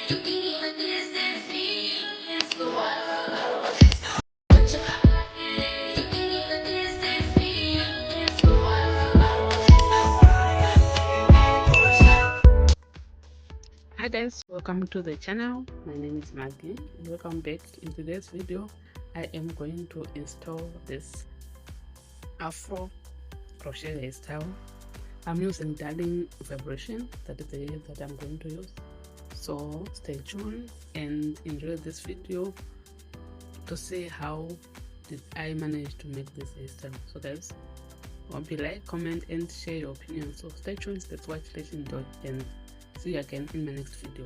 Hi guys, welcome to the channel. My name is Maggie and welcome back. In today's video I am going to install this Afro crochet hairstyle. I'm using darling vibration. That is the hair that I'm going to use, so stay tuned and enjoy this video to see how did I manage to make this hairstyle. So guys, hope you like, comment and share your opinion. So stay tuned, let's watch, let's enjoy, and see you again in my next video.